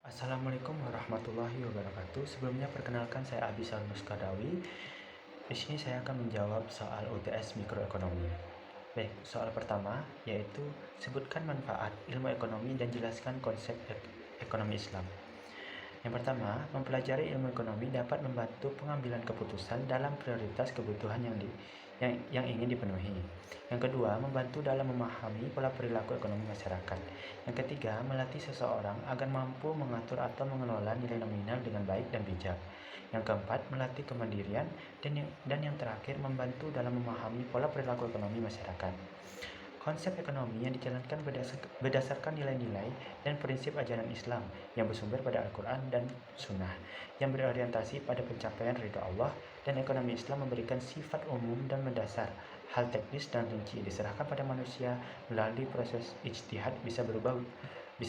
Assalamualaikum warahmatullahi wabarakatuh. Sebelumnya perkenalkan saya Abi Salmus Kadawi. Di sini saya akan menjawab soal UTS mikroekonomi. Baik, soal pertama yaitu sebutkan manfaat ilmu ekonomi dan jelaskan konsep ekonomi Islam. Yang pertama, mempelajari ilmu ekonomi dapat membantu pengambilan keputusan dalam prioritas kebutuhan yang ingin dipenuhi. Yang kedua, membantu dalam memahami pola perilaku ekonomi masyarakat. Yang ketiga, melatih seseorang agar mampu mengatur atau mengelola nilai nominal dengan baik dan bijak. Yang keempat, melatih kemandirian dan yang terakhir, membantu dalam memahami pola perilaku ekonomi masyarakat. Konsep ekonomi yang dijalankan berdasarkan nilai-nilai dan prinsip ajaran Islam yang bersumber pada Al-Quran dan Sunnah, yang berorientasi pada pencapaian ridha Allah, dan ekonomi Islam memberikan sifat umum dan mendasar. Hal teknis dan rinci diserahkan pada manusia melalui proses ijtihad bisa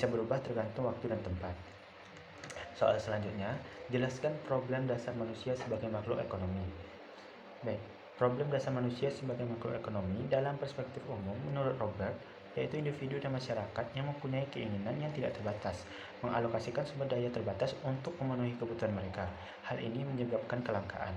berubah tergantung waktu dan tempat. Soal selanjutnya, jelaskan problem dasar manusia sebagai makhluk ekonomi. Baik, problem dasar manusia sebagai makhluk ekonomi dalam perspektif umum menurut Robert yaitu individu dan masyarakat yang mempunyai keinginan yang tidak terbatas, mengalokasikan sumber daya terbatas untuk memenuhi kebutuhan mereka. Hal ini menyebabkan kelangkaan.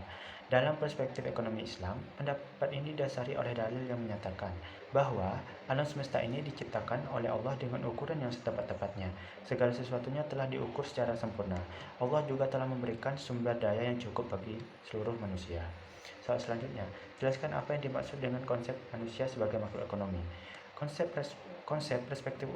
Dalam perspektif ekonomi Islam, pendapat ini didasari oleh dalil yang menyatakan bahwa alam semesta ini diciptakan oleh Allah dengan ukuran yang setepat-tepatnya. Segala sesuatunya telah diukur secara sempurna. Allah juga telah memberikan sumber daya yang cukup bagi seluruh manusia. Soal selanjutnya, jelaskan apa yang dimaksud dengan konsep manusia sebagai makhluk ekonomi. Konsep perspektif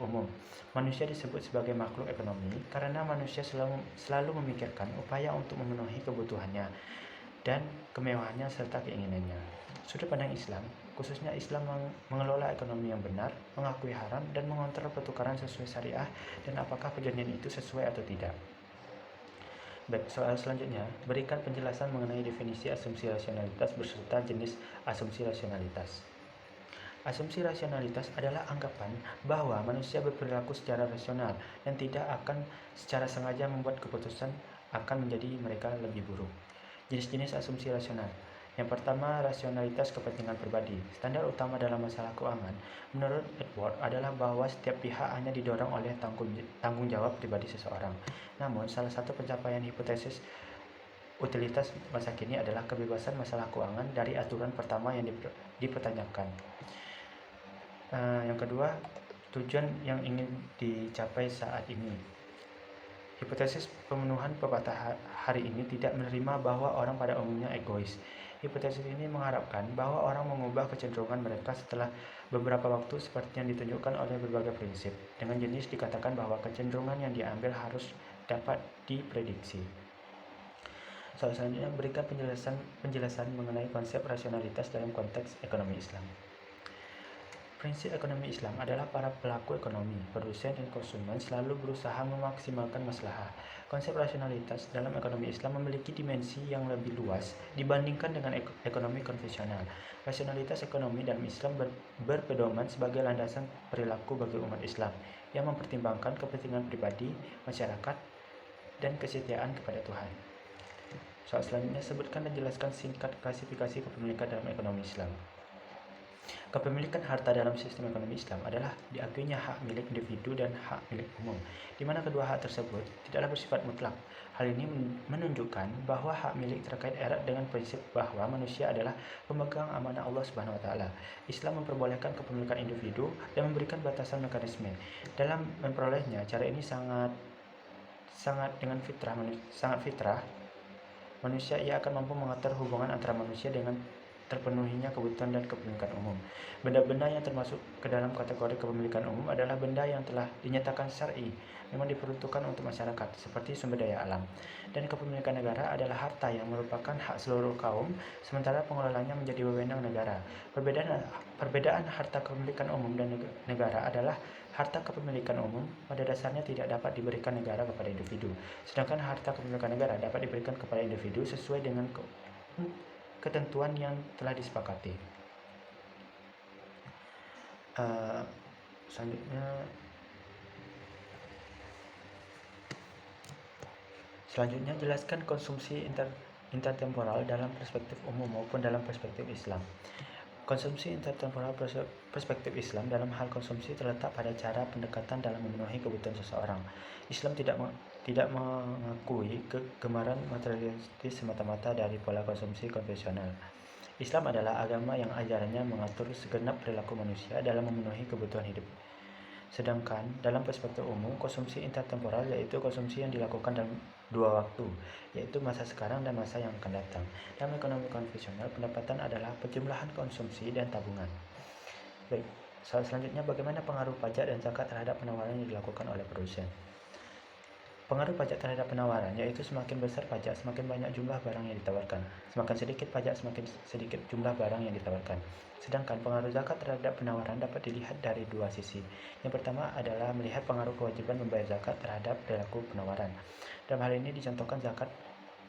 umum manusia disebut sebagai makhluk ekonomi karena manusia selalu memikirkan upaya untuk memenuhi kebutuhannya dan kemewahannya serta keinginannya. Sudut pandang Islam, khususnya Islam mengelola ekonomi yang benar, mengakui haram dan mengontrol pertukaran sesuai syariah dan apakah perjanjian itu sesuai atau tidak. Baik, soal selanjutnya, berikan penjelasan mengenai definisi asumsi rasionalitas beserta jenis asumsi rasionalitas. Asumsi rasionalitas adalah anggapan bahwa manusia berperilaku secara rasional dan tidak akan secara sengaja membuat keputusan akan menjadi mereka lebih buruk. Jenis-jenis asumsi rasional. Yang pertama, rasionalitas kepentingan pribadi. Standar utama dalam masalah keuangan, menurut Edward, adalah bahwa setiap pihak hanya didorong oleh tanggung jawab pribadi seseorang. Namun, salah satu pencapaian hipotesis utilitas masa kini adalah kebebasan masalah keuangan dari aturan pertama yang dipertanyakan. Yang kedua, tujuan yang ingin dicapai saat ini. Hipotesis pemenuhan pepatah hari ini tidak menerima bahwa orang pada umumnya egois. Hipotesis ini mengharapkan bahwa orang mengubah kecenderungan mereka setelah beberapa waktu seperti yang ditunjukkan oleh berbagai prinsip. Dengan jenis dikatakan bahwa kecenderungan yang diambil harus dapat diprediksi. Soal selanjutnya, berikan penjelasan mengenai konsep rasionalitas dalam konteks ekonomi Islam. Prinsip ekonomi Islam adalah para pelaku ekonomi, produsen dan konsumen selalu berusaha memaksimalkan maslahah. Konsep rasionalitas dalam ekonomi Islam memiliki dimensi yang lebih luas dibandingkan dengan ekonomi konvensional. Rasionalitas ekonomi dalam Islam berpedoman sebagai landasan perilaku bagi umat Islam yang mempertimbangkan kepentingan pribadi, masyarakat, dan kesetiaan kepada Tuhan. Soal selanjutnya, sebutkan dan jelaskan singkat klasifikasi kepemilikan dalam ekonomi Islam. Kepemilikan harta dalam sistem ekonomi Islam adalah diakuinya hak milik individu dan hak milik umum, di mana kedua hak tersebut tidaklah bersifat mutlak. Hal ini menunjukkan bahwa hak milik terkait erat dengan prinsip bahwa manusia adalah pemegang amanah Allah Subhanahu wa taala. Islam memperbolehkan kepemilikan individu dan memberikan batasan mekanisme dalam memperolehnya. Cara ini sangat fitrah manusia. Ia akan mampu mengatur hubungan antara manusia dengan terpenuhinya kebutuhan dan kepemilikan umum. Benda-benda yang termasuk ke dalam kategori kepemilikan umum adalah benda yang telah dinyatakan syar'i memang diperuntukkan untuk masyarakat, seperti sumber daya alam. Dan kepemilikan negara adalah harta yang merupakan hak seluruh kaum, sementara pengelolanya menjadi wewenang negara. Perbedaan harta kepemilikan umum dan negara adalah harta kepemilikan umum pada dasarnya tidak dapat diberikan negara kepada individu, sedangkan harta kepemilikan negara dapat diberikan kepada individu sesuai dengan ketentuan yang telah disepakati. Selanjutnya, jelaskan konsumsi intertemporal dalam perspektif umum maupun dalam perspektif Islam. Konsumsi intertemporal perspektif Islam dalam hal konsumsi terletak pada cara pendekatan dalam memenuhi kebutuhan seseorang. Islam tidak mengakui kegemaran materialistis semata-mata dari pola konsumsi konvensional. Islam adalah agama yang ajarannya mengatur segenap perilaku manusia dalam memenuhi kebutuhan hidup. Sedangkan dalam perspektif umum, konsumsi intertemporal yaitu konsumsi yang dilakukan dalam dua waktu, yaitu masa sekarang dan masa yang akan datang. Dalam ekonomi konvensional, pendapatan adalah penjumlahan konsumsi dan tabungan. Baik, soal selanjutnya bagaimana pengaruh pajak dan zakat terhadap penawaran yang dilakukan oleh produsen. Pengaruh pajak terhadap penawaran yaitu semakin besar pajak, semakin banyak jumlah barang yang ditawarkan. Semakin sedikit pajak, semakin sedikit jumlah barang yang ditawarkan. Sedangkan pengaruh zakat terhadap penawaran dapat dilihat dari dua sisi. Yang pertama adalah melihat pengaruh kewajiban membayar zakat terhadap perilaku penawaran. Dalam hal ini dicontohkan zakat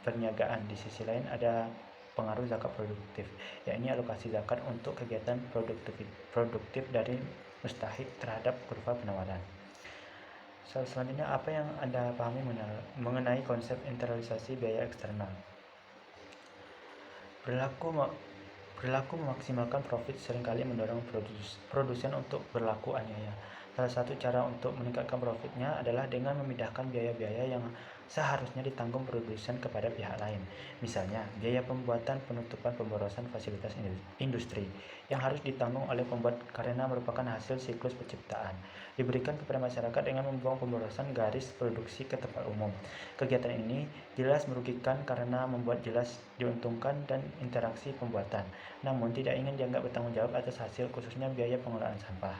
perniagaan. Di sisi lain ada pengaruh zakat produktif, yakni alokasi zakat untuk kegiatan produktif dari mustahik terhadap kurva penawaran. Selanjutnya, apa yang Anda pahami mengenai konsep internalisasi biaya eksternal? Perilaku memaksimalkan profit seringkali mendorong produsen untuk berlaku aniaya. Salah satu cara untuk meningkatkan profitnya adalah dengan memindahkan biaya-biaya yang seharusnya ditanggung produsen kepada pihak lain. Misalnya, biaya pembuatan penutupan pemborosan fasilitas industri yang harus ditanggung oleh pembuat karena merupakan hasil siklus penciptaan, diberikan kepada masyarakat dengan membuang pemborosan garis produksi ke tempat umum. Kegiatan ini jelas merugikan karena membuat jelas diuntungkan dan interaksi pembuatan, namun tidak ingin dianggap bertanggung jawab atas hasil, khususnya biaya pengelolaan sampah.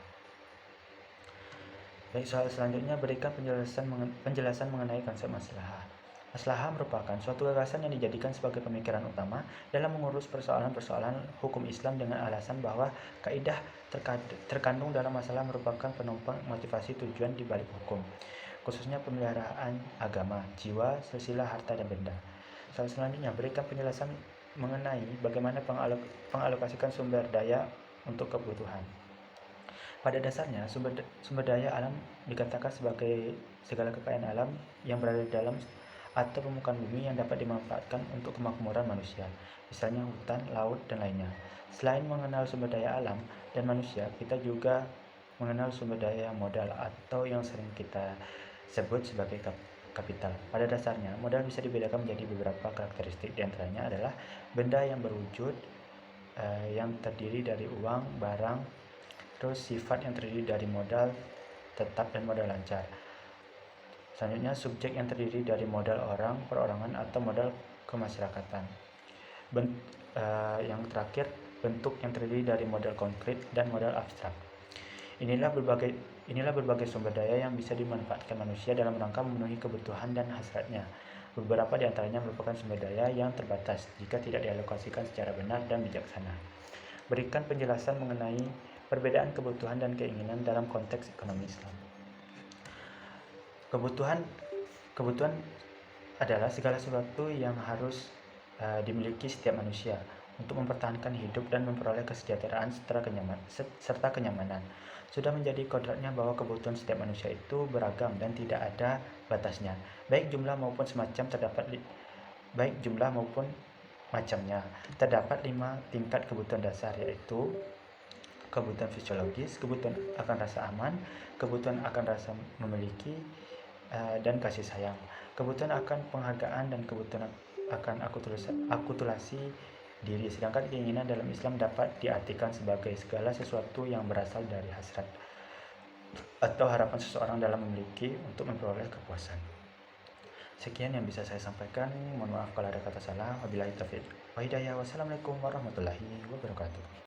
Baik, soal selanjutnya berikan penjelasan mengenai konsep maslahah. Maslahah merupakan suatu gagasan yang dijadikan sebagai pemikiran utama dalam mengurus persoalan-persoalan hukum Islam dengan alasan bahwa kaidah terkandung dalam masalah merupakan penopang motivasi tujuan di balik hukum, khususnya pemeliharaan agama, jiwa, sila, harta, dan benda. Soal selanjutnya berikan penjelasan mengenai bagaimana pengalokasikan sumber daya untuk kebutuhan. Pada dasarnya, sumber daya alam dikatakan sebagai segala kekayaan alam yang berada di dalam atau permukaan bumi yang dapat dimanfaatkan untuk kemakmuran manusia, misalnya hutan, laut, dan lainnya. Selain mengenal sumber daya alam dan manusia, kita juga mengenal sumber daya modal atau yang sering kita sebut sebagai kapital. Pada dasarnya, modal bisa dibedakan menjadi beberapa karakteristik. Di antaranya adalah benda yang berwujud, yang terdiri dari uang, barang, terus sifat yang terdiri dari modal tetap dan modal lancar. Selanjutnya, subjek yang terdiri dari modal orang, perorangan, atau modal kemasyarakatan. Yang terakhir, bentuk yang terdiri dari modal konkret dan modal abstrak. Inilah berbagai sumber daya yang bisa dimanfaatkan manusia dalam rangka memenuhi kebutuhan dan hasratnya. Beberapa di antaranya merupakan sumber daya yang terbatas jika tidak dialokasikan secara benar dan bijaksana. Berikan penjelasan mengenai perbedaan kebutuhan dan keinginan dalam konteks ekonomi Islam. Kebutuhan adalah segala sesuatu yang harus dimiliki setiap manusia untuk mempertahankan hidup dan memperoleh kesejahteraan serta kenyamanan. Sudah menjadi kodratnya bahwa kebutuhan setiap manusia itu beragam dan tidak ada batasnya, baik jumlah maupun macamnya. Terdapat 5 tingkat kebutuhan dasar, yaitu kebutuhan fisiologis, kebutuhan akan rasa aman, kebutuhan akan rasa memiliki, dan kasih sayang, kebutuhan akan penghargaan, dan kebutuhan akan akulturasi diri. Sedangkan keinginan dalam Islam dapat diartikan sebagai segala sesuatu yang berasal dari hasrat atau harapan seseorang dalam memiliki untuk memperoleh kepuasan. Sekian yang bisa saya sampaikan. Mohon maaf kalau ada kata salah. Wabillahi taufiq wa hidayah. Wassalamualaikum warahmatullahi wabarakatuh.